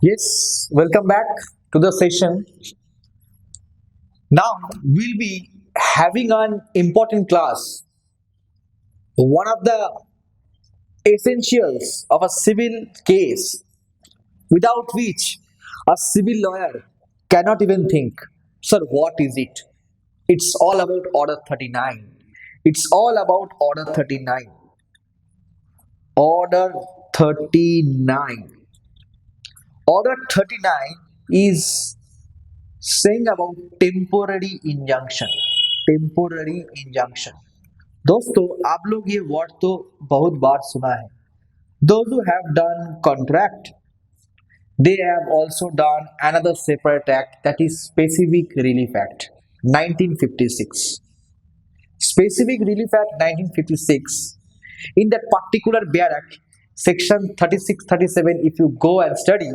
Yes, welcome back to the session. Now we'll be having an important class. One of the essentials of a civil case, without which a civil lawyer cannot even think. Sir, what is it? It's all about Order 39. It's all about Order 39. Order 39. Order 39 is saying about temporary injunction. Temporary injunction. दोस्तों, आप लोग ये word तो बहुत बार सुना है। Those who have done contract, they have also done another separate act, that is Specific Relief Act 1956. Specific Relief Act 1956. In that particular Bear Act, section 36, 37, if you go and study,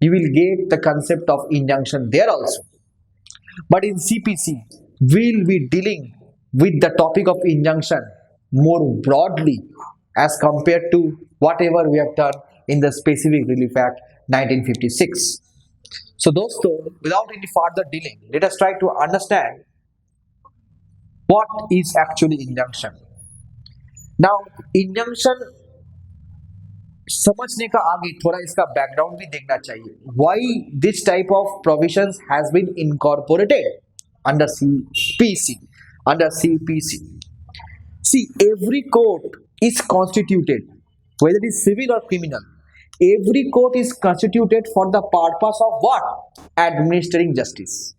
you will get the concept of injunction there also. But in CPC, we'll be dealing with the topic of injunction more broadly as compared to whatever we have done in the Specific Relief Act 1956. So, dosto, without any further dealing, let us try to understand what is actually injunction. Now, injunction समझने का आगे थोड़ा इसका background भी देखना चाहिए. Why this type of provisions has been incorporated under CPC? Under CPC, see, every court is constituted, whether it is civil or criminal. Every court is constituted for the purpose of what? Administering justice.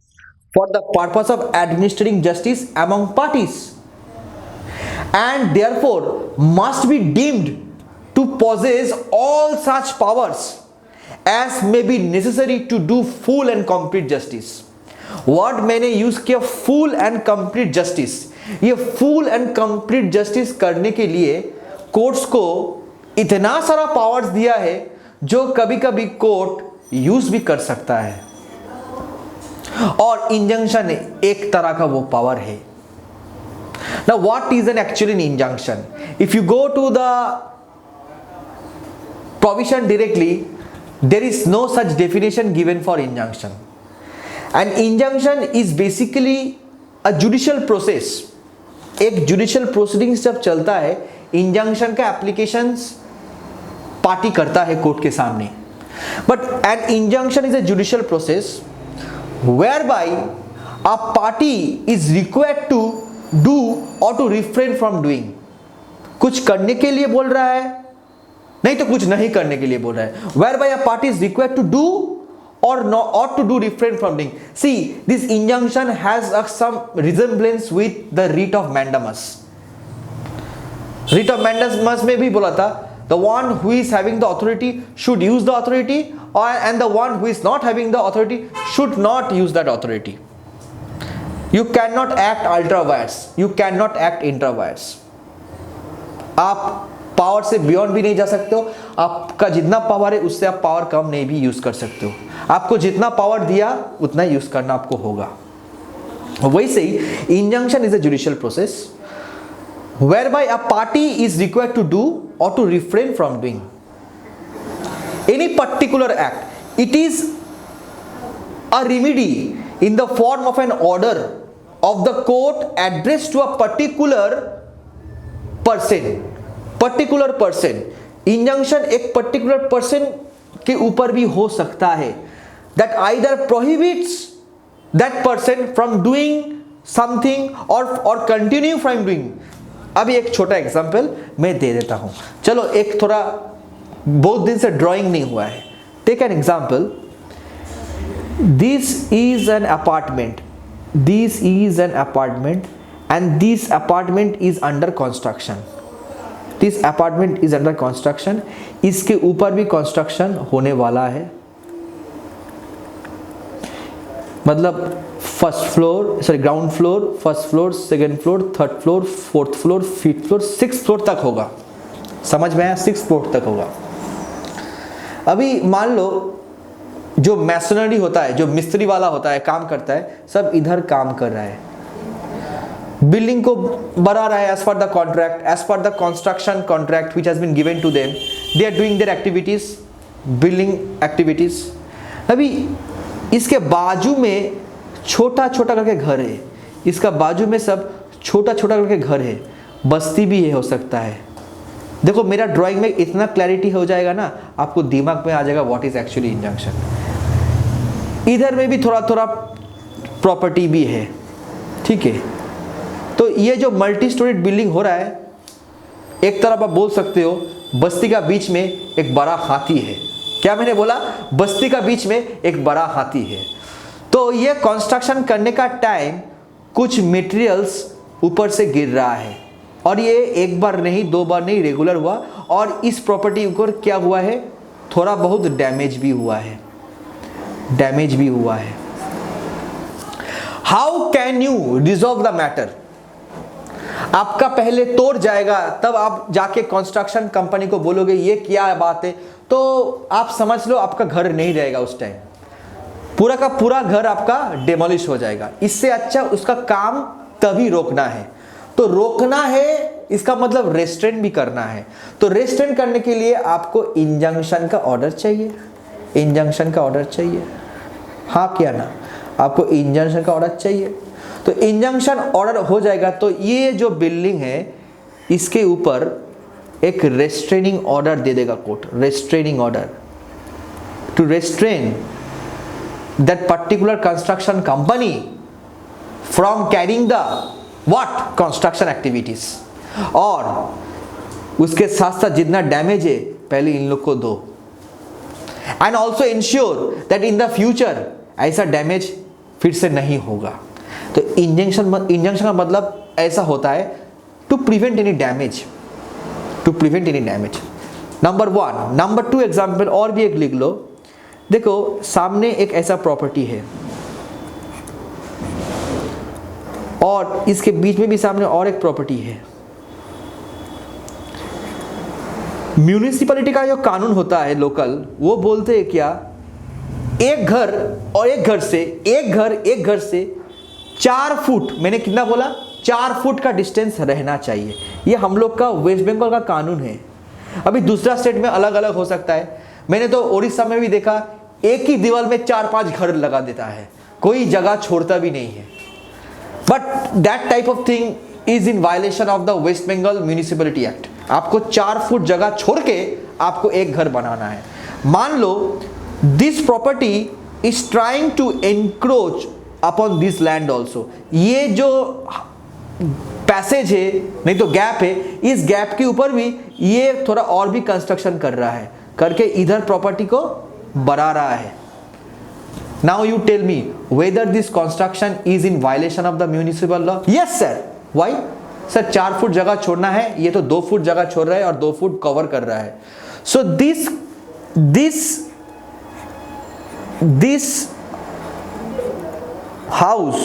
For the purpose of administering justice among parties, and therefore must be deemed to possess all such powers as may be necessary to do full and complete justice. Word मैंने use किया full and complete justice. ये full and complete justice करने के लिए courts को इतना सारा powers दिया है जो कभी कभी कोर्ट यूज भी कर सकता है, और इंजंक्शन एक तरह का वो पावर है. Now what is an actually an injunction? If you go to the provision directly, there is no such definition given for injunction. An injunction is basically a judicial process. एक judicial proceedings जब चलता है, injunction का applications party करता है court के सामने. But an injunction is a judicial process whereby a party is required to do or to refrain from doing. कुछ करने के लिए बोल रहा है, नहीं तो कुछ नहीं करने के लिए बोल रहा है. Whereby a party is required to do or not, or to do refrain from doing. See, this injunction has some resemblance with the writ of mandamus. Writ of mandamus में भी बोला था, the one who is having the authority should use the authority, and the one who is not having the authority should not use that authority. You cannot act ultra vires, you cannot act intra vires. आप power से beyond भी नहीं जा सकते हो. आपका जितना power है उससे आप पावर कम नहीं भी यूज कर सकते हो. आपको जितना पावर दिया उतना यूज करना आपको होगा. वैसे ही injunction is a judicial process whereby a party is required to do or to refrain from doing any particular act. It is a remedy in the form of an order of the court addressed to a particular person. Particular person. Injunction एक particular person के ऊपर भी हो सकता है, that either prohibits that person from doing something और continue from doing. अभी एक छोटा एग्जांपल मैं दे देता हूं. चलो, एक थोड़ा बहुत दिन से ड्राइंग नहीं हुआ है. Take an example. This is an apartment. This is an apartment and this apartment is under construction. This apartment is under construction. इसके ऊपर भी कंस्ट्रक्शन होने वाला है. मतलब first floor, sorry ground floor, first floor, second floor, third floor, fourth floor, fifth floor, six floor तक होगा. समझ में आया? सिक्स फ्लोर तक होगा. अभी मान लो जो मैसनरी होता है, जो मिस्त्री वाला होता है, काम करता है, सब इधर काम कर रहा है, बिल्डिंग को बना रहा है as per the contract, as per the construction contract which has been given to them. They are doing their activities, building activities. अभी इसके बाजू में छोटा छोटा करके घर है, इसका बाजू में सब छोटा छोटा करके घर है, बस्ती भी ये हो सकता है। देखो मेरा ड्राइंग में इतना क्लैरिटी हो जाएगा ना, आपको दिमाग में आ जाएगा व्हाट इज एक्चुअली इंजंक्शन। इधर में भी थोड़ा थोड़ा प्रॉपर्टी भी है, ठीक है। तो ये जो मल्टी स्टोरीड बिल्डिंग हो रहा है, एक तरफ आप बोल सकते हो बस्ती का बीच में एक बड़ा हाथी है। क्या मैंने बोला? बस्ती का बीच में एक बड़ा हाथी है। तो ये कंस्ट्रक्शन करने का टाइम कुछ मटेरियल्स ऊपर से गिर रहा है, और ये एक बार नहीं, दो बार नहीं, रेगुलर हुआ। और इस प्रॉपर्टी ऊपर क्या हुआ है, थोड़ा बहुत डैमेज भी हुआ है, डैमेज भी हुआ है। How can you resolve the matter? आपका पहले तोड़ जाएगा, तब आप जाके कंस्ट्रक्शन कंपनी को बोलोगे ये क्या बात है, तो आप समझ लो आपका घर नहीं रहेगा उस टाइम, पूरा का पूरा घर आपका डेमोलिश हो जाएगा। इससे अच्छा उसका काम तभी रोकना है। तो रोकना है इसका मतलब रेस्ट्रेन भी करना है। तो रेस्ट्रेन करने के लिए आपको इंजंक्शन का ऑर्डर चाहिए, इंजंक्शन का ऑर्डर चाहिए, हाँ क्या ना, आपको इंजंक्शन का ऑर्डर चाहिए। तो इंजंक्शन ऑर्डर हो जाएगा तो ये जो बिल्डिंग है इसके ऊपर एक रेस्ट्रेनिंग ऑर्डर दे देगा court, restraining order to restrain that particular construction company from carrying the what construction activities. और उसके साथ साथ जितना डैमेज है पहले इन लोग को दो, and also ensure that in the future ऐसा डैमेज फिर से नहीं होगा। तो इंजंक्शन का मतलब ऐसा होता है to prevent any damage, to prevent any damage. Number 1। Number 2 example और भी एक लिख लो। देखो सामने एक ऐसा प्रॉपर्टी है और इसके बीच में भी सामने और एक प्रॉपर्टी है। म्यूनिसिपैलिटी का जो कानून होता है लोकल, वो बोलते हैं क्या, एक घर और एक घर से 4 फुट, मैंने कितना बोला, 4 फुट का डिस्टेंस रहना चाहिए। ये हम लोग का वेस्ट बंगाल का कानून है। अभी दूसरा स्टेट में अलग अलग हो सकता है। मैंने तो उड़ीसा में भी देखा, एक ही दीवार में 4-5 घर लगा देता है, कोई जगह छोड़ता भी नहीं है। But that type of thing is in violation of the West Bengal municipality act. आपको 4 फुट जगह छोड़ के आपको एक घर बनाना है। मान लो this property is trying to encroach upon this land also. ये जो पैसेज है, नहीं तो गैप है, इस गैप के ऊपर भी ये थोड़ा और भी कंस्ट्रक्शन कर रहा है, करके इधर प्रॉपर्टी को बढ़ा रहा है। Now you tell me whether this construction is in violation of the municipal law? Yes sir. Why sir? 4 foot जगह छोड़ना है, ये तो 2 फुट जगह छोड़ रहा है और 2 फुट कवर कर रहा है। So this house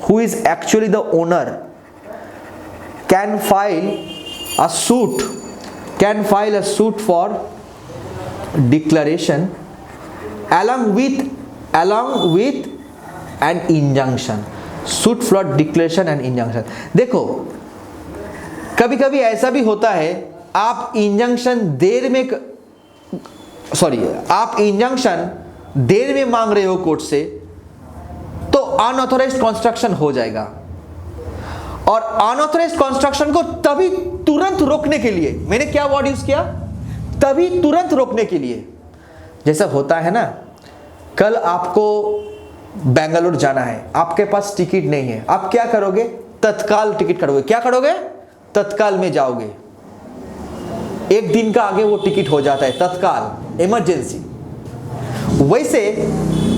who is actually the owner can file a suit for declaration along with an injunction, suit for declaration and injunction। देखो कभी कभी ऐसा भी होता है, आप इंजंक्शन देर में मांग रहे हो कोर्ट से, तो अनऑथोराइज्ड कंस्ट्रक्शन हो जाएगा। और अनऑथोराइज्ड कंस्ट्रक्शन को तभी तुरंत रोकने के लिए, मैंने क्या वर्ड यूज किया, तभी तुरंत रोकने के लिए। जैसा होता है ना, कल आपको बेंगलुरु जाना है, आपके पास टिकट नहीं है, आप क्या करोगे? तत्काल टिकट करोगे। क्या करोगे? तत्काल में जाओगे। एक दिन का आगे वो टिकट हो जाता है, तत्काल, इमरजेंसी। वैसे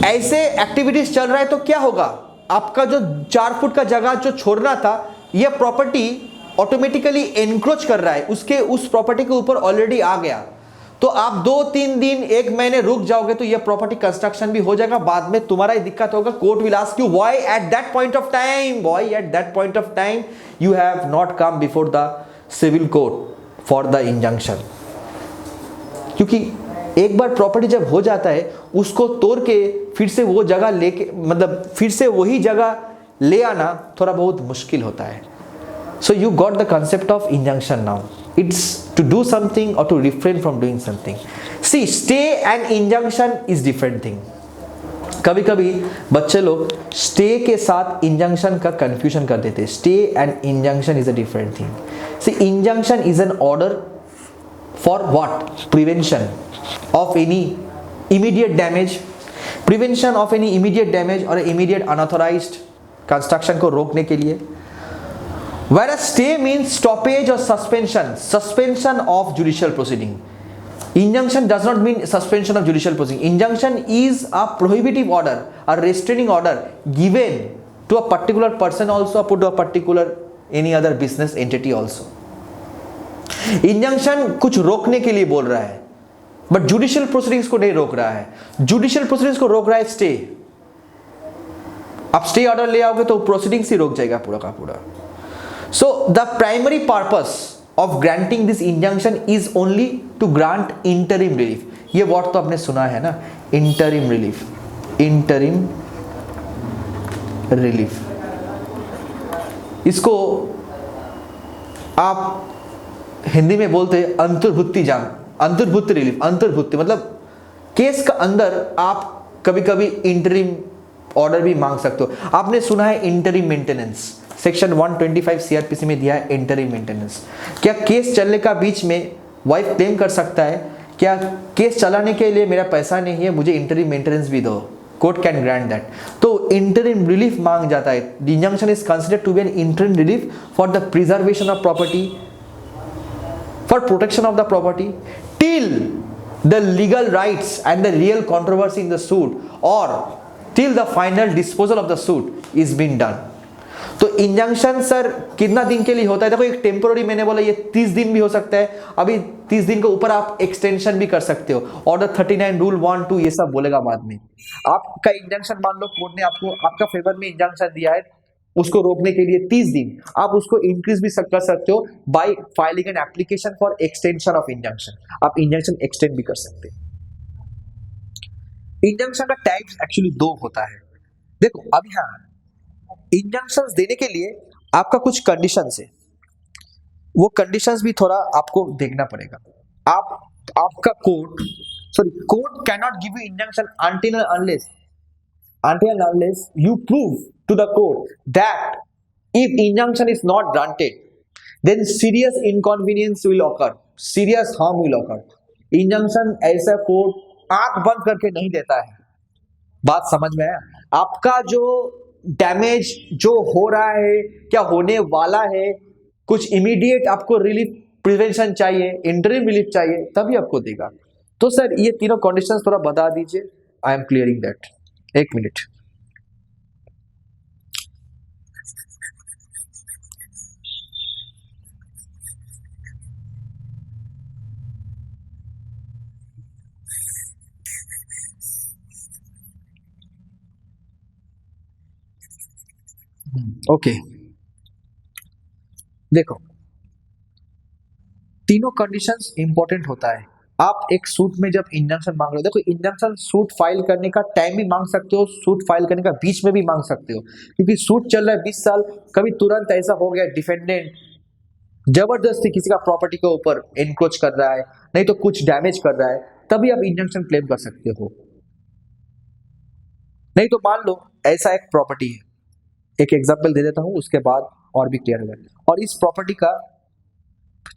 ऐसे एक्टिविटीज चल रहा है तो क्या होगा, आपका जो 4 फुट का जगह जो छोड़ना था, यह प्रॉपर्टी ऑटोमेटिकली एनक्रोच कर रहा है, उस प्रॉपर्टी के ऊपर ऑलरेडी आ गया। तो आप 2-3 दिन 1 महीने रुक जाओगे तो यह प्रॉपर्टी कंस्ट्रक्शन भी हो जाएगा। बाद में तुम्हारा ही दिक्कत होगा, court will ask you why at that point of time you have not come before the civil court for the injunction. क्योंकि एक बार प्रॉपर्टी जब हो जाता है, उसको तोड़ के फिर से वो जगह लेके, मतलब फिर से वही जगह ले आना थोड़ा बहुत मुश्किल होता है। So you got the concept of injunction now. It's to do something or to refrain from doing something. See, stay and injunction is different thing. कभी कभी बच्चे लोग स्टे के साथ इंजंक्शन का कंफ्यूजन कर देते हैं. Stay and injunction is a different thing. See injunction is an order for what? Prevention of any immediate damage, prevention of any immediate damage और इमीडिएट अनऑथोराइज्ड कंस्ट्रक्शन को रोकने के लिए. Whereas stay means stoppage or suspension of judicial proceeding. Injunction does not mean suspension of judicial proceeding. Injunction is a prohibitive order, a restraining order given to a particular person also, or to a particular any other business entity also. Injunction कुछ रोकने के लिए बोल रहा है, but judicial proceedings को नहीं रोक रहा है. Judicial proceedings को रोक रहा है stay. आप stay order ले आओगे तो proceedings ही रोक जाएगा पूरा का पूरा. So the primary purpose of granting this injunction is only to grant interim relief. ये word तो आपने सुना है ना, interim relief, interim relief. इसको आप हिंदी में बोलते हैं अंतर्भुक्ति जान, अंतर्भुक्ति रिलीफ. अंतर्भुक्ति मतलब केस का अंदर आप कभी कभी इंटरिम ऑर्डर भी मांग सकते हो. आपने सुना है इंटरिम मेंटेनेंस, सेक्शन 125 सीआरपीसी में दिया है इंटरिम मेंटेनेंस. क्या केस चलने का बीच में वाइफ क्लेम कर सकता है, क्या केस चलाने के लिए मेरा पैसा नहीं है, मुझे इंटरिम मेंटेनेंस भी दो? Court can grant that. तो इंटरिम रिलीफ मांग जाता है. The injunction is considered to be an interim relief for the preservation of property, for protection of the property till the legal rights and the real controversy in the suit और till the final disposal of the suit is been done. तो injunction sir कितना दिन के लिए होता है? देखो एक टेम्पोररी, मैंने बोला ये 30 दिन भी हो सकता है. अभी 30 दिन के ऊपर आप एक्सटेंशन भी कर सकते हो. ऑर्डर 39 रूल 1 2 ये सब बोलेगा बाद में. आपका इंजंक्शन मान लो कोर्ट ने आपको आपका फेवर में इंजंक्शन दिया है, उसको रोकने के लिए 30 दिन, आप उसको इंक्रीज भी कर सकते हो bye filing an application for extension of injunction. आप इंजंक्शन एक्सटेंड भी कर सकते हैं. इंजंक्शन का टाइप्स एक्चुअली 2 होता है. देखो अभी हाँ, इंजंक्शंस देने के लिए आपका कुछ कंडीशंस है, वो कंडीशंस भी थोड़ा आपको देखना पड़ेगा. आपका court can not give you injunction until and unless you prove to the court that if injunction is not granted then serious inconvenience will occur, serious harm will occur. Injunction ऐसा court आंख बंद करके नहीं देता है. बात समझ में आया? आपका जो डैमेज जो हो रहा है, क्या होने वाला है, कुछ इमीडिएट आपको रिलीफ प्रिवेंशन चाहिए, इंटरिम रिलीफ चाहिए, तभी आपको देगा. तो सर ये तीनों कंडीशंस थोड़ा बता दीजिए. I am clearing that. एक मिनट. ओके देखो तीनों कंडीशंस इंपॉर्टेंट होता है. आप एक सूट में जब इंजंक्शन मांग रहे हो, देखो इंजंक्शन सूट फाइल करने का टाइम भी मांग सकते हो, सूट फाइल करने का बीच में भी मांग सकते हो, क्योंकि सूट चल रहा है 20 साल, कभी तुरंत ऐसा हो गया डिफेंडेंट जबरदस्ती किसी का प्रॉपर्टी के ऊपर एनक्रोच कर रहा है, नहीं तो कुछ डैमेज कर रहा है, तभी आप इंजंक्शन क्लेम कर सकते हो. नहीं तो मान लो ऐसा एक प्रॉपर्टी है, एक एग्जांपल दे देता हूं उसके बाद और भी क्लियर होगा. और इस प्रॉपर्टी का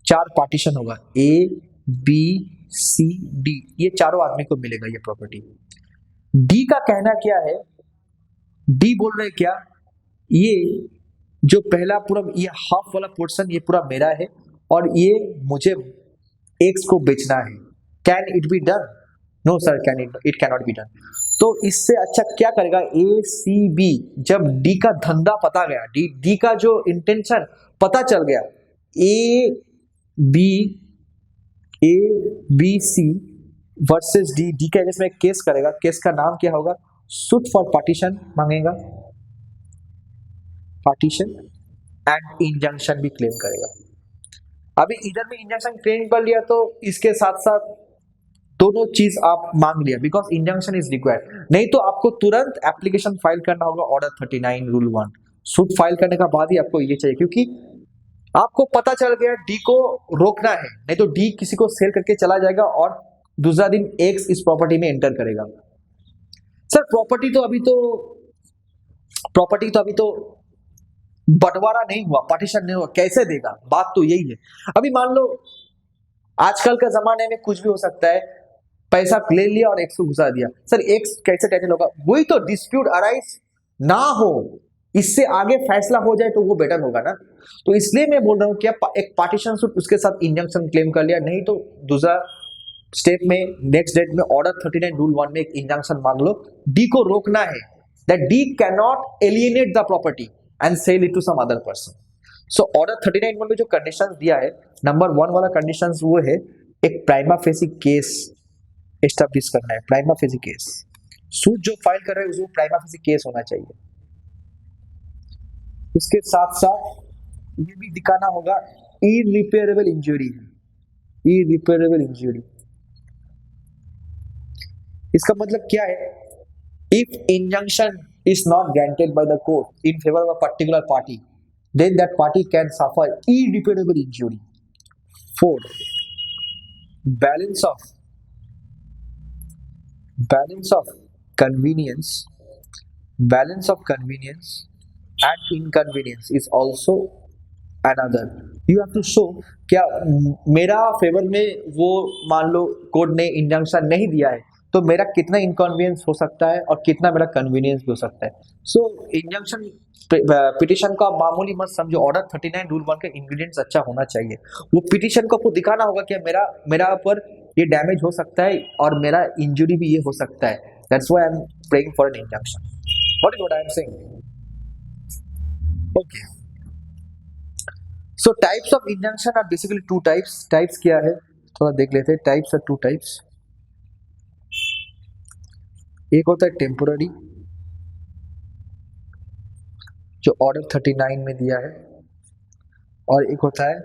4 पार्टीशन होगा, ए बी सी डी, ये चारों आदमी को मिलेगा ये प्रॉपर्टी. डी का कहना क्या है? डी बोल रहे क्या, ये जो पहला पूरा ये हाफ वाला पोर्शन ये पूरा मेरा है और ये मुझे एक्स को बेचना है. Can it be done? No sir, it can not be done. तो इससे अच्छा क्या करेगा, ए सी बी, जब डी का धंधा पता गया, डी का जो इंटेंशन पता चल गया, A B C versus D के अगेंस्ट में केस करेगा. केस का नाम क्या होगा? सूट फॉर पार्टीशन मांगेगा, पार्टीशन एंड इंजंक्शन भी क्लेम करेगा. अभी इधर में इंजंक्शन क्लेम कर लिया तो इसके साथ साथ दोनों चीज आप मांग लिया, बिकॉज इंजंक्शन इज रिक्वायर्ड. नहीं तो आपको तुरंत एप्लीकेशन फाइल करना होगा, ऑर्डर 39 रूल 1. सूट फाइल करने का बाद ही आपको ये चाहिए, क्योंकि आपको पता चल गया डी को रोकना है, नहीं तो डी किसी को सेल करके चला जाएगा और दूसरा दिन एक्स इस प्रॉपर्टी में एंटर करेगा. सर प्रॉपर्टी तो अभी तो बंटवारा नहीं हुआ, पार्टीशन नहीं हुआ, कैसे देगा? बात तो यही है। अभी मान लो आजकल के जमाने में कुछ भी हो सकता है, पैसा ले लिया और एक्स को घुसा दिया, सर एक्स कैसे टैकल होगा? वही तो डिस्प्यूट अराइज ना हो, इससे आगे फैसला हो जाए तो वो बेटर होगा ना। तो इसलिए मैं बोल रहा हूं कि आप एक पार्टीशन सूट उसके साथ इंजंक्शन क्लेम कर लिया, नहीं तो दूसरा स्टेप में नेक्स्ट डेट में ऑर्डर 39 रूल 1 में एक इंजंक्शन मांग लो। डी को रोकना है that D can not alienate the property and sell it to some other person. So order 39 में जो कंडीशंस दिया है, नंबर 1 वाला कंडीशंस वो है, एक प्राइमा फेसी केस एस्टैब्लिश करना है। प्राइमा फेसी केस, सूट जो फाइल कर रहे हैं उसको प्राइमा फेसी केस होना चाहिए। उसके साथ साथ ये भी दिखाना होगा इरिपेयरेबल इंजरी है। इरिपेयरेबल इंजरी, इसका मतलब क्या है? If injunction is not granted by the court in favour of a particular party, then that party can suffer irreparable injury. 4. Balance of balance of convenience, balance of convenience and inconvenience is also another. You have to show क्या मेरा favour में वो मान लो court ने injunction नहीं दिया है तो मेरा कितना इनकन्वीनियंस हो सकता है और कितना मेरा कन्वीनियंस भी हो सकता है। सो इंजंक्शन पिटिशन को आप मामूली मत समझो। ऑर्डर 39 रूल 1 का इंग्रेडिएंट्स अच्छा होना चाहिए। वो पिटिशन को आपको दिखाना होगा कि मेरा मेरा ऊपर ये डैमेज हो सकता है और मेरा इंजरी भी ये हो सकता है। That's why I am praying for an injunction. What I am saying? Okay, so types of injunction are basically two types. Types क्या है थोड़ा देख लेते हैं। Types are two types. एक होता है टेम्पोररी जो ऑर्डर 39 में दिया है, और एक होता है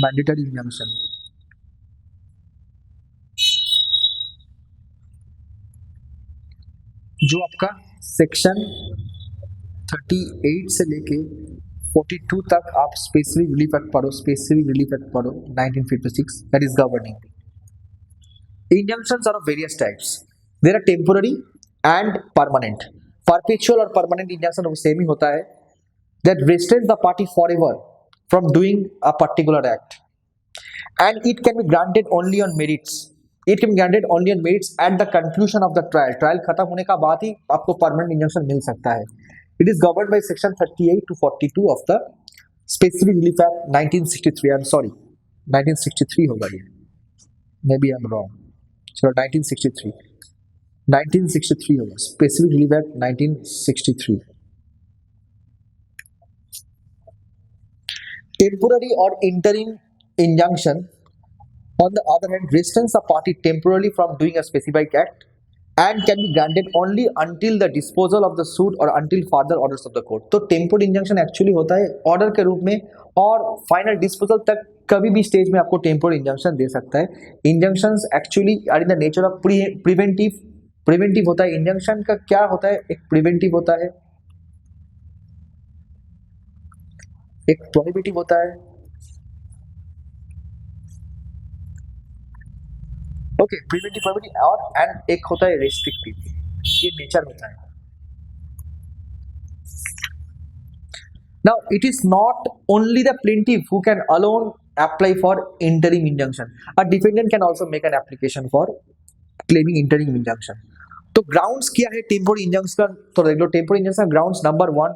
मैंडेटरी इंजंक्शन जो आपका सेक्शन 38 से लेके 42 तक आप स्पेसिफिक रिलीफ एक्ट पढ़ो। स्पेसिफिक रिलीफ एक्ट पढ़ो 1956, that is governing. Injunctions are of various types. There are temporary and permanent. Perpetual और permanent injunction वो सेम ही होता है, that restrains the party forever from doing a particular act, and it can be granted only on merits. It can be granted only on merits at the conclusion of the trial. Trial खत्म होने का बाद ही आपको permanent injunction मिल सकता है। It is governed by section 38 to 42 of the Specific Relief Act 1963. I'm sorry, 1963 होगा ये, maybe I'm wrong. So 1963 होगा स्पेसिफिक रिलीफ एक्ट 1963। टेम्पोररी और interim injunction on the other hand restrains the party temporarily from doing a specific act and can be granted only until the disposal of the suit or until further orders of the court. तो temporary injunction actually होता है order के रूप में, और final disposal तक कभी भी स्टेज में आपको टेम्पोररी इंजंक्शन दे सकता है। Injunctions actually are in the nature of preventive होता है। इंजंक्शन का क्या होता है? एक प्रिवेंटिव होता है, एक प्रोहिबिटिव होता है। ओके, प्रिवेंटिव, प्रोहिबिटिव और एंड एक होता है रेस्ट्रिक्टिव। ये नेचर होता है। Now, it is not only the plaintiff who can alone apply for interim injunction. A defendant can also make an application for claiming interim injunction. तो grounds क्या है टेम्पोररी इंजंक्शन का? तो देख लो temporary injunction grounds number 1,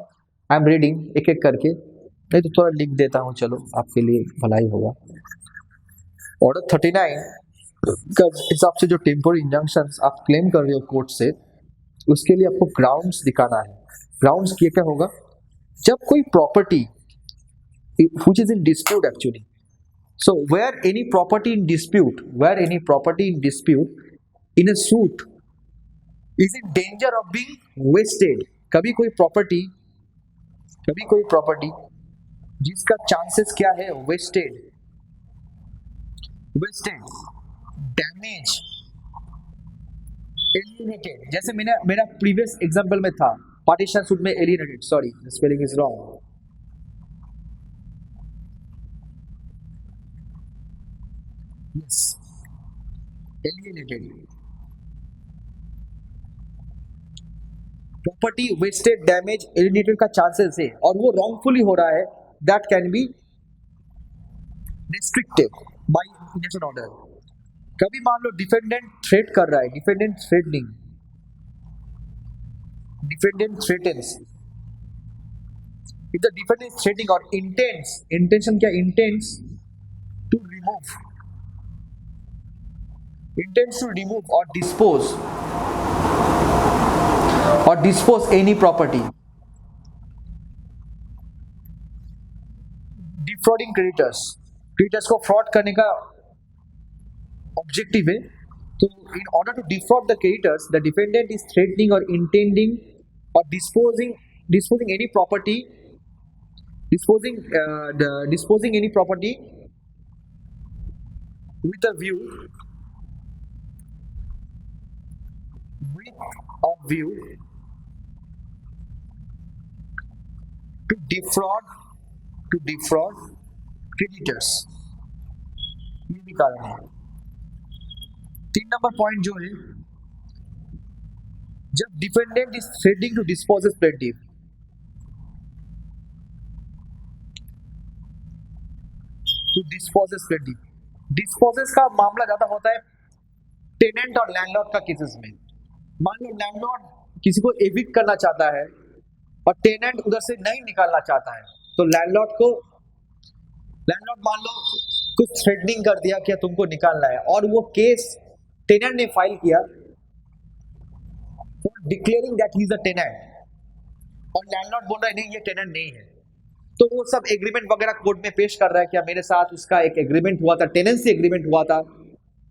I am reading एक एक करके, नहीं तो थोड़ा लिख देता हूँ, चलो आपके लिए भलाई होगा। ऑर्डर 39 का हिसाब से जो टेम्पोररी इंजंक्शंस आप क्लेम कर रहे हो कोर्ट से, उसके लिए आपको ग्राउंड्स दिखाना है। ग्राउंड्स क्या होगा? जब कोई property which is in dispute actually, so where any property in dispute in a suit is in danger of being wasted, कभी कोई प्रॉपर्टी जिसका चांसेस क्या है wasted, डैमेज, एलिएनेटेड, जैसे मेरा प्रीवियस एग्जांपल में था पार्टीशन सूट में alienated, sorry spelling is wrong, yes alienated, property wasted damage alienated का चांसेस है और वो रॉन्गफुली हो रहा है, that can be restricted by injunction order. कभी मान लो डिफेंडेंट थ्रेट कर रहा है, defendant threatening, defendant threatens, if the defendant is threatening or intends, intention क्या, intends to remove, intends to remove or dispose any property, defrauding creditors, creditors को fraud करने का objective है, तो in order to defraud the creditors, the defendant is threatening or intending or disposing any property, disposing any property with a view to defraud creditors। ये भी कारण है। 3 number point जो है, जब defendant is threatening to dispose plaintiff, to disposes plaintiff, disposes का मामला ज्यादा होता है टेनेंट और लैंडलॉर्ड का केसेस में। मान लो लैंडलॉर्ड किसी को एविक्ट करना चाहता है और टेनेंट उधर से नहीं निकालना चाहता है, तो लैंडलॉर्ड मान लो कुछ थ्रेटनिंग कर दिया कि तुमको निकालना है, और वो केस टेनेंट ने फाइल किया declaring that he is a tenant, और लैंडलॉर्ड बोल रहा है नहीं ये टेनेंट नहीं है, तो वो सब एग्रीमेंट वगैरह कोर्ट में पेश कर रहा है कि मेरे साथ उसका एक एग्रीमेंट हुआ था, टेनेंसी एग्रीमेंट हुआ था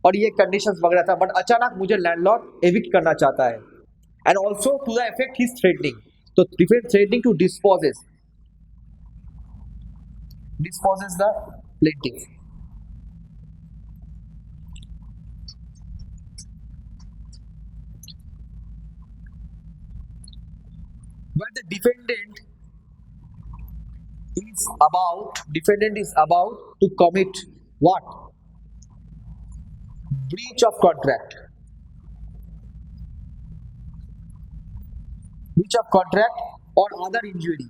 और ये कंडीशंस वगैरह था, बट अचानक मुझे लैंडलॉर्ड एविक्ट करना चाहता है, and also to the effect he is threatening, तो threatening to disposes the plaintiff। When the defendant is about to commit what? Breach of contract, or other injury,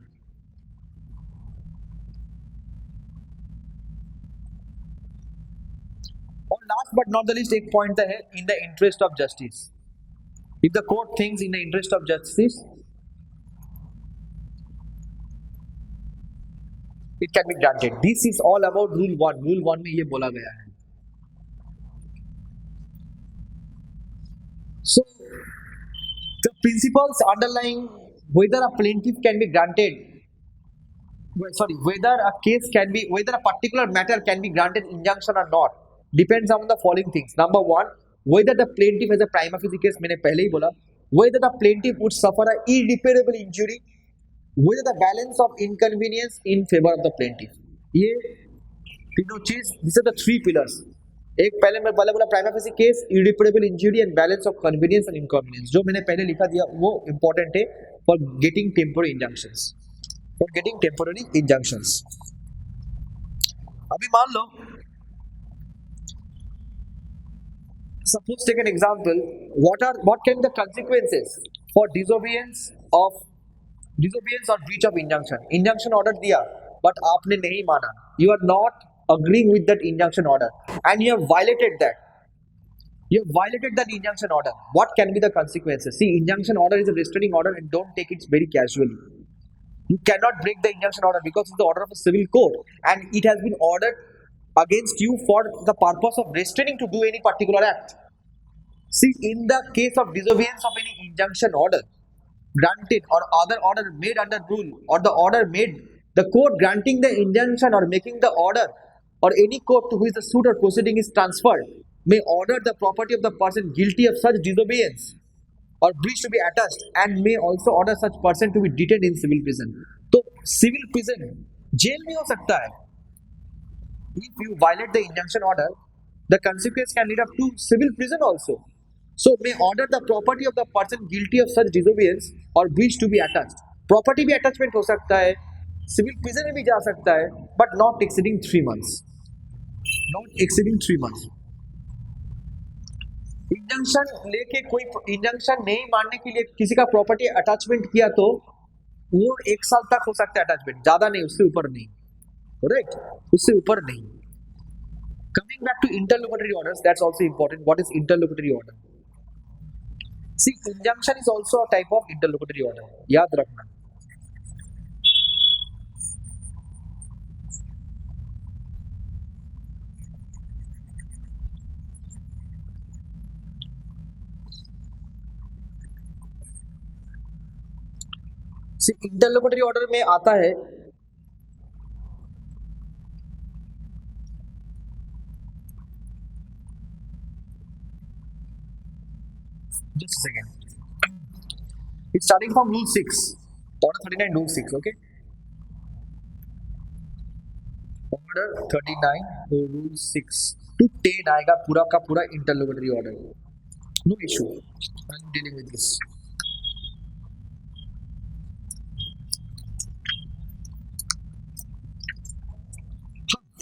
और last but not the least एक point है, in the interest of justice, if the court thinks in the interest of justice it can be granted। This is all about rule 1। rule 1 में ये बोला गया है। So the principles underlying whether a plaintiff can be granted, whether a particular matter can be granted injunction or not, depends on the following things। Number 1, whether the plaintiff has a prima facie case, मैंने पहले ही बोला, whether the plaintiff would suffer a irreparable injury, whether the balance of inconvenience in favor of the plaintiff। ये तीनों चीज, these are the 3 pillars। एक पहले मैं बोला prima facie case, irreparable injury and balance of convenience and inconvenience, जो मैंने पहले लिखा दिया वो इंपॉर्टेंट है फॉर गेटिंग टेम्पोररी इंजंक्शंस। अभी मान लो, suppose take an example, what can be the consequences for disobedience or breach of injunction। Injunction order दिया बट आपने नहीं माना, you are not agreeing with that injunction order and you have violated that injunction order, what can be the consequences? See, injunction order is a restraining order and don't take it very casually। You cannot break the injunction order because it's the order of a civil court and it has been ordered against you for the purpose of restraining to do any particular act। See, in the case of disobedience of any injunction order granted or other order made under rule, or the order made, the court granting the injunction or making the order, or any court to which the suit or proceeding is transferred may order the property of the person guilty of such disobedience or breach to be attached, and may also order such person to be detained in civil prison। तो civil prison jail में हो सकता है। If you violate the injunction order, the consequence can lead up to civil prison also। So may order the property of the person guilty of such disobedience or breach to be attached। Property भी attachment हो सकता है, civil prison में भी जा सकता है, but not exceeding 3 months। Injunction लेके कोई इंजंक्शन नहीं मानने के लिए किसी का प्रॉपर्टी अटैचमेंट किया तो वो 1 साल तक हो सकता है अटैचमेंट, ज्यादा नहीं, उससे ऊपर नहीं, राइट, उससे ऊपर नहीं। Coming back to interlocutory orders, that's also important. What is interlocutory order? See, injunction is also a type of interlocutory order, याद रखना। सी, इंटरलोक्यूटरी ऑर्डर में आता है just a second. It's starting from rule 6, order 39 rule 6, okay? Order 39 rule 6 to 10 आएगा पूरा का पूरा interlocutory order, no issue, I am dealing with this.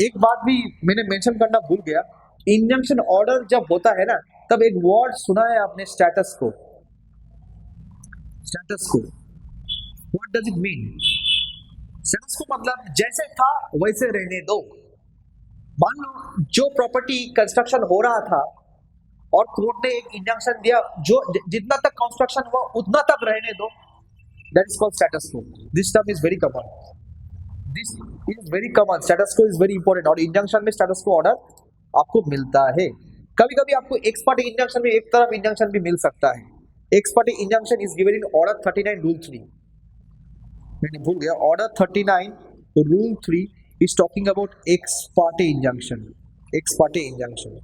एक बात भी मैंने मेंशन करना भूल गया, इंजंक्शन ऑर्डर जब होता है ना, तब एक वर्ड सुना है आपने, स्टेटस को। स्टेटस को what does it mean? Status को मतलब जैसे था वैसे रहने दो। मान लो जो प्रॉपर्टी कंस्ट्रक्शन हो रहा था और कोर्ट ने एक इंजंक्शन दिया, जो जितना तक कंस्ट्रक्शन हुआ उतना तक रहने दो, दैट इज कॉल्ड स्टेटस को। This term is very common, this is very common, status को इज वेरी इंपॉर्टेंट। और इंजंक्शन में स्टेटस को ऑर्डर आपको मिलता है। कभी कभी आपको एक्स पार्टी इंजंक्शन में एक तरफ इंजंक्शन भी मिल सकता है। X party injunction is given in order 39 rule 3, मैंने भूल गया, order 39 rule 3 is talking about x party injunction. X party injunction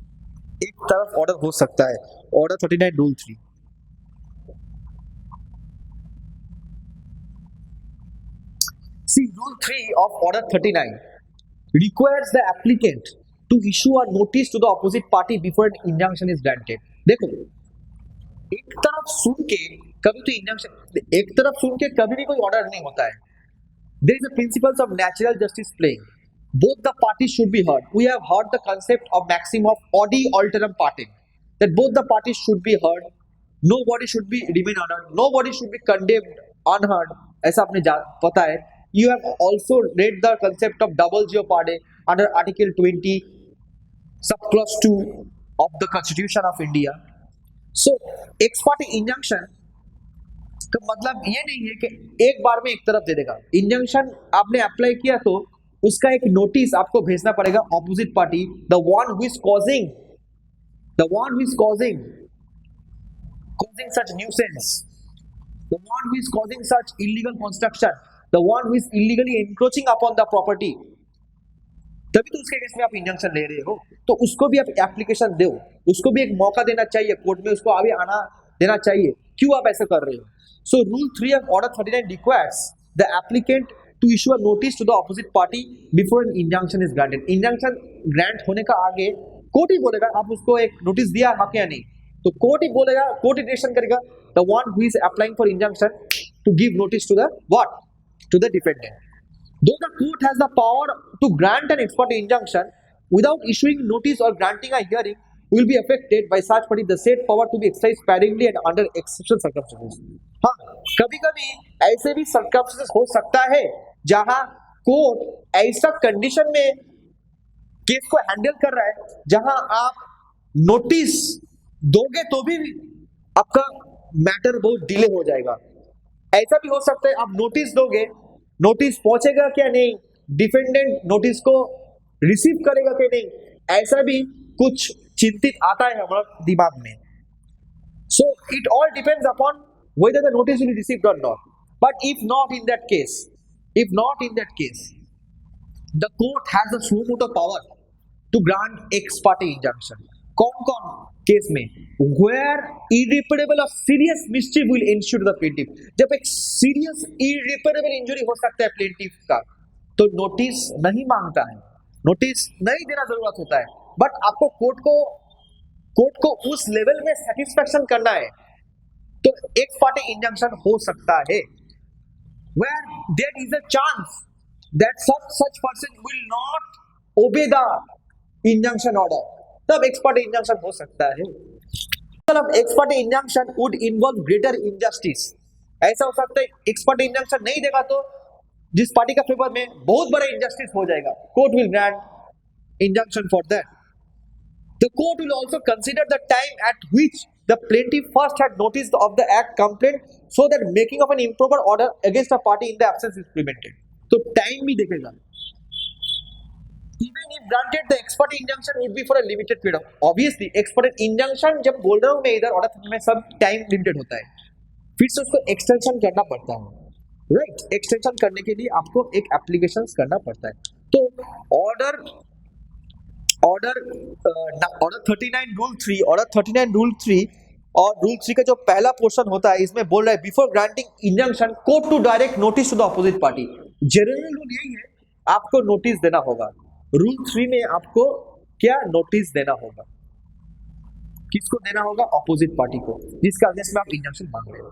एक तरफ ऑर्डर हो सकता है, order 39 rule 3। See, rule 3 of order 39 requires the applicant to issue a notice to the opposite party before an injunction is granted. देखो, एक तरफ सुन के कभी तो इंजंक्शन, एक तरफ सुन के कभी भी कोई ऑर्डर नहीं होता है। There is a principles of natural justice playing. Both the parties should be heard. We have heard the concept of maxim of odi alteram partem, that both the parties should be heard. Nobody should be remain unheard. Nobody should be condemned unheard. ऐसा आपने पता है। You have also read the concept of double jeopardy under Article 20, subclause 2 of the Constitution of India. So, ex parte injunction का मतलब ये नहीं है कि एक बार में एक तरफ दे देगा। इंजंक्शन आपने अप्लाई किया तो उसका एक नोटिस आपको भेजना पड़ेगा opposite party, the one who is causing such nuisance, the one who is causing such illegal construction, the one who is illegally encroaching upon the property, तभी तो उसके केस में आप इंजंक्शन ले रहे हो। तो उसको भी आप एप्लीकेशन दो, उसको भी एक मौका देना चाहिए, कोर्ट में उसको अभी आना देना चाहिए। क्यों आप ऐसा कर रहे हो? So rule 3 of order 39 requires the applicant to issue a notice to the opposite party before an injunction is granted. Injunction grant होने का आगे कोर्ट ही बोलेगा आप उसको एक नोटिस दिया हाँ क्या नहीं, तो कोर्ट ही बोलेगा, कोर्ट ही डिसीजन करेगा, the one who is applying for injunction to give notice to the what, to the defendant. Though the court has the power to grant an ex parte injunction without issuing notice or granting a hearing, will be affected by such party the said power to be exercised sparingly and under exceptional circumstances. हाँ, कभी-कभी ऐसे भी circumstances हो सकता है जहां court ऐसा condition में केस को हैंडल कर रहा है जहां आप नोटिस दोगे तो भी आपका मैटर बहुत डिले हो जाएगा। ऐसा भी हो सकता है आप नोटिस दोगे, नोटिस पहुंचेगा क्या नहीं, डिफेंडेंट नोटिस को रिसीव करेगा क्या नहीं, ऐसा भी कुछ चिंतित आता है हमारे दिमाग में। So it all depends upon whether the notice will be received or not. But if not in that case, the court has the suo motu power to grant ex parte injunction. कौन case में? Where irreparable or serious mischief will ensue to the plaintiff. जब एक serious irreparable injury हो सकता है plaintiff का, तो notice नहीं मांगता है, नोटिस नहीं देना जरूरत होता है। बट आपको कोर्ट को उस लेवल में सेटिस्फेक्शन करना है तो एक्स पार्टी इंजंक्शन हो सकता है। Where there is a chance that such person will not obey the injunction order, तब एक्स पार्टी इंजंक्शन हो सकता है। of ex parte injunction would involve greater injustice. ऐसा हो सकता है ex parte injunction नहीं देगा तो जिस पार्टी का फेवर में बहुत बड़ा injustice हो जाएगा. Court will grant injunction for that. The court will also consider the time at which the plaintiff first had notice of the act complaint, so that making of an improper order against a party in the absence is prevented. तो time भी देखेगा. Even if granted, the ex parte injunction would be for a limited period. Obviously, ex parte injunction जब बोल रहा हूँ मैं इधर order में सब टाइम लिमिटेड होता है, फिर से उसको एक्सटेंशन करना पड़ता है, राइट? एक्सटेंशन करने के लिए आपको एक एप्लीकेशन करना पड़ता है. तो ऑर्डर 39 रूल 3 ऑर्डर 39 रूल 3 और रूल 3 का जो पहला पोर्शन होता है इसमें बोल रहा है before granting injunction court to direct notice to the opposite party. General rule यही है, आपको नोटिस देना होगा. रूल 3 में आपको क्या नोटिस देना होगा, किसको देना होगा? अपोजिट पार्टी को, जिसके अगेंस्ट में आप इंजंक्शन मांग रहे हो,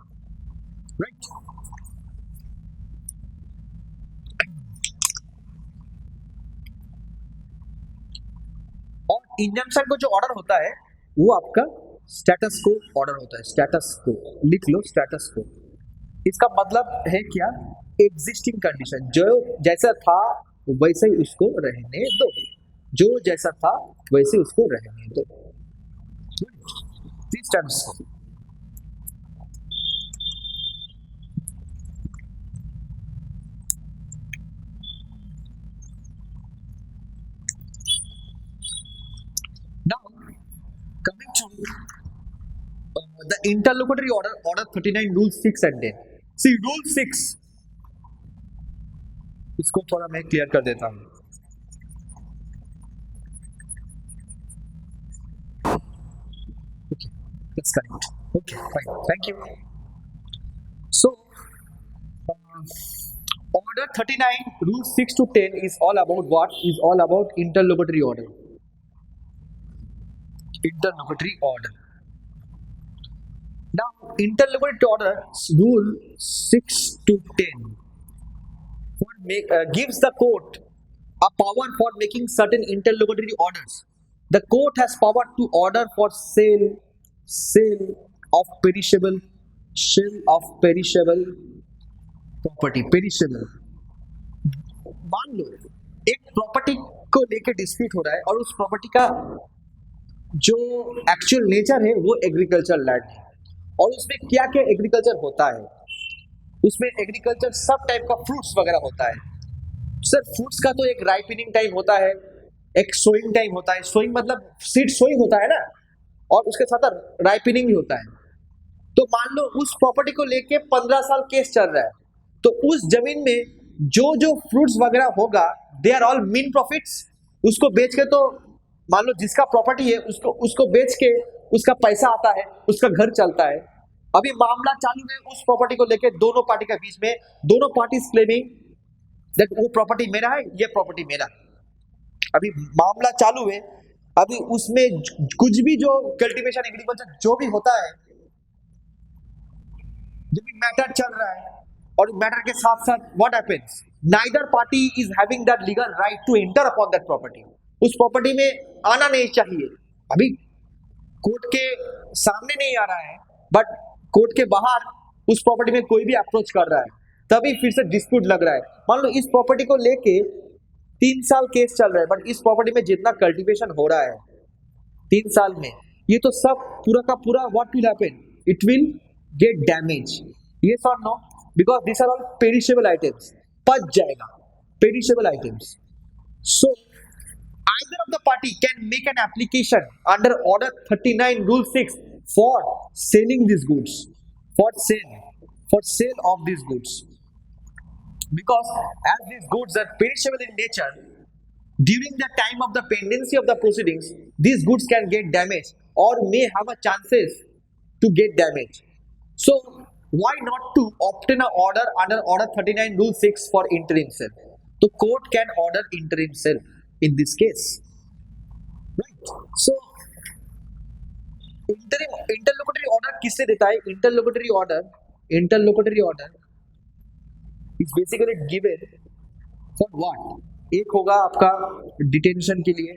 राइट? और इंजंक्शन को जो ऑर्डर होता है वो आपका स्टेटस को ऑर्डर होता है. स्टेटस को लिख लो, स्टेटस को. इसका मतलब है क्या? एग्जिस्टिंग कंडीशन, जो जैसा था वैसे ही उसको रहने दो, जो जैसा था वैसे उसको रहने दो. स्टेटस को. Now, coming to the interlocutory order, order 39, rule 6 and 10. See, rule 6, इसको थोड़ा मैं क्लियर कर देता हूँ. Okay, that's correct. Okay, fine. Thank you. So, order 39, rule 6 to 10 is all about what? Is all about interlocutory order. Interlocutory order. Now, interlocutory order, rule 6 to 10, gives the court a power for making certain interlocutory orders. The court has power to order for sale of perishable property. Perishable. मान लो एक property को लेके dispute हो रहा है और उस property का जो एक्चुअल नेचर है वो एग्रीकल्चर लैंड है, और उसमें क्या क्या एग्रीकल्चर होता है, उसमें एग्रीकल्चर सब टाइप का फ्रूट्स वगैरह होता है. सर फ्रूट्स का तो एक राइपनिंग टाइम होता है, एक सोइंग टाइम होता है. सोइंग मतलब सीड सोइंग होता है ना, और उसके साथ राइपनिंग भी होता है. तो मान लो उस प्रॉपर्टी को लेके 15 साल केस चल रहा है, तो उस जमीन में जो फ्रूट्स वगैरह होगा दे आर ऑल मीन प्रॉफिट्स. उसको बेच के, तो मान लो जिसका प्रॉपर्टी है उसको बेच के उसका पैसा आता है, उसका घर चलता है. अभी मामला चालू है उस प्रॉपर्टी को लेके दोनों पार्टी के बीच में, दोनों पार्टीज क्लेमिंग दैट वो प्रॉपर्टी मेरा है, ये प्रॉपर्टी मेरा. अभी मामला चालू है, अभी उसमें कुछ भी जो कल्टीवेशन एग्रीकल्चर जो भी होता है, जब मैटर चल रहा है, और मैटर के साथ साथ what happens, neither party is having that legal right to enter upon that property. उस प्रॉपर्टी में आना नहीं चाहिए. अभी कोर्ट के सामने नहीं आ रहा है, बट कोर्ट के बाहर उस प्रॉपर्टी में कोई भी अप्रोच कर रहा है, तभी फिर से डिस्प्यूट लग रहा है. मान लो इस प्रॉपर्टी को लेके 3 साल केस चल रहा है, बट इस प्रॉपर्टी में जितना कल्टीवेशन हो रहा है 3 साल में, ये तो सब पूरा का पूरा what will happen, it will get damage. Yes और no? Because this are all perishable items. पच जाएगा, perishable items. So either of the party can make an application under order 39 rule 6 for selling these goods, for sale of these goods, because as these goods are perishable in nature, during the time of the pendency of the proceedings these goods can get damaged or may have a chances to get damaged. So why not to obtain an order under order 39 rule 6 for interim sale? The court can order interim sale in this case, right? So interlocutory order किससे देता है? interlocutory order is basically given for what? एक होगा आपका detention के लिए,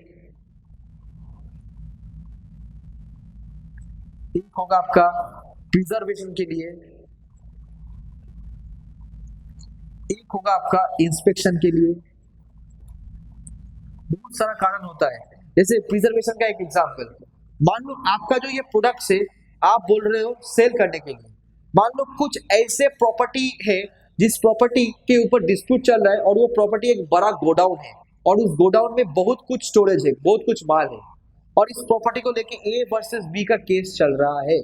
एक होगा आपका प्रिजर्वेशन के लिए, एक होगा आपका इंस्पेक्शन के लिए। बहुत सारा कारण होता है। जैसे प्रिजर्वेशन का एक एग्जांपल, मान लो आपका जो ये प्रोडक्ट है आप बोल रहे हो सेल करने के लिए, मान लो कुछ ऐसे प्रॉपर्टी है जिस प्रॉपर्टी के ऊपर डिस्प्यूट चल रहा है और वो प्रॉपर्टी एक बड़ा गोडाउन है और उस गोडाउन में बहुत कुछ स्टोरेज है, बहुत कुछ माल है और इस प्रॉपर्टी को लेके ए वर्सेस बी का केस चल रहा है।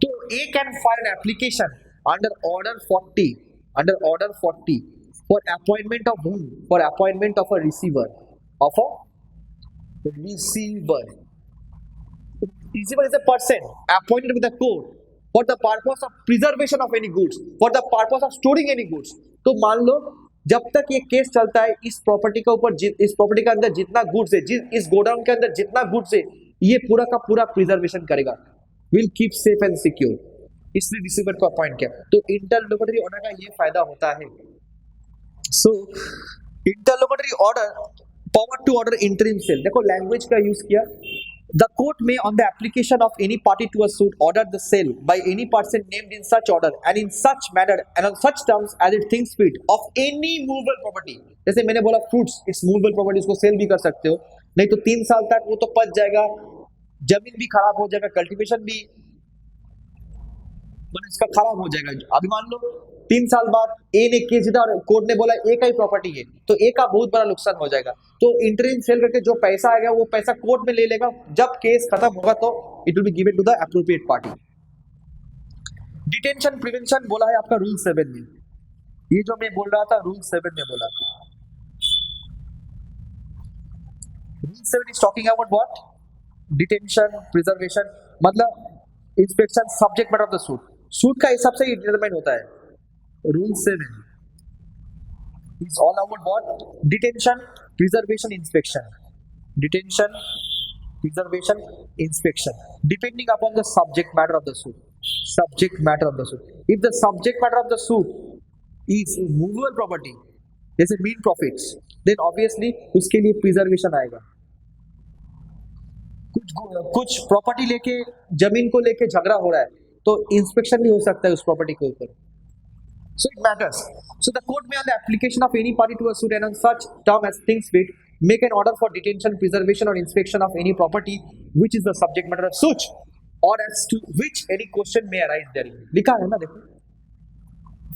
तो A can file an application under order 40 for appointment of whom? For appointment of a receiver. Of a receiver. Receiver is a person appointed with a court for the purpose of preservation of any goods, for the purpose of storing any goods. तो मान लो जब तक ये case चलता है इस property के ऊपर, इस प्रॉपर्टी के अंदर जितना गुड्स है, इस गोडाउन के अंदर जितना गुड्स है, ये पूरा का पूरा प्रिजर्वेशन करेगा, will keep safe and secure, इसलिए रिसीवर को अपॉइंट किया। तो इंटरलोकेटरी ऑर्डर का ये फायदा होता है। So interlocutory order, power to order interim sale, देखो लैंग्वेज का यूज किया। The court may on the application of any party to a suit order the sale by any person named in such order and in such manner and on such terms as it thinks fit of any movable property. जैसे मैंने बोला fruits इस movable property, इसको cell भी कर सकते हो, नहीं तो 3 साल तक वो तो पच जाएगा, जमीन भी खराब हो जाएगा, कल्टीवेशन भी मतलब इसका खराब हो जाएगा। अभी मान लो 3 साल बाद ए ने केस जीता और कोर्ट ने बोला ए का ही प्रॉपर्टी है, तो ए का बहुत बड़ा नुकसान हो जाएगा। तो इंटरिम सेल करके जो पैसा आएगा वो पैसा कोर्ट में ले लेगा, जब केस खत्म होगा तो it will be given to the appropriate party. Detention prevention बोला है आपका रूल 7 में, ये जो मैं बोल रहा था रूल 7 में बोला। Rule 7 is talking about what? Detention, preservation, मतलब inspection, subject matter of the suit. Suit का हिसाब से ये डिटरमाइन होता है। Rule 7 is all about what? Detention, preservation, inspection. Detention, preservation, inspection. Depending upon the subject matter of the suit. Subject matter of the suit. If the subject matter of the suit is movable property, जैसे mean profits, then obviously उसके लिए preservation आएगा। कुछ property लेके, जमीन को लेके झगड़ा हो रहा है, तो इंस्पेक्शन भी हो सकता है उस प्रॉपर्टी के ऊपर। So it matters. So the court may, on the application of any party to a suit and on such term as things fit, make an order for detention, preservation, or inspection of any property which is the subject matter of suit, or as to which any question may arise therein. लिखा है ना, देखो।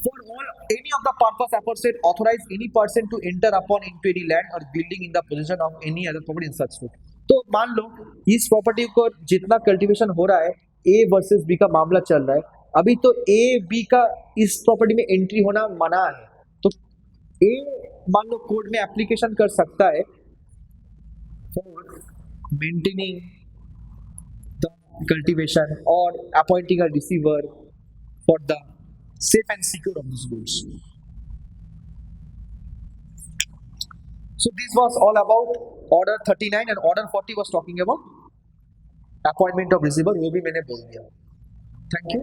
For all any of the purpose aforesaid, authorize any person to enter upon into any land or building in the possession of any other property in such suit. तो मान लो इस property को जितना cultivation हो रहा है, ए वर्सेस बी का मामला चल रहा है, अभी तो ए बी का इस प्रॉपर्टी में एंट्री होना मना है, तो ए मान लो कोर्ट में एप्लीकेशन कर सकता है फॉर मेंटेनिंग द कल्टीवेशन और appointing a receiver for the safe and secure of this goods. So this was all about order 39 and order 40 was talking about appointment of receiver, वो भी मैंने बोल दिया। Thank you.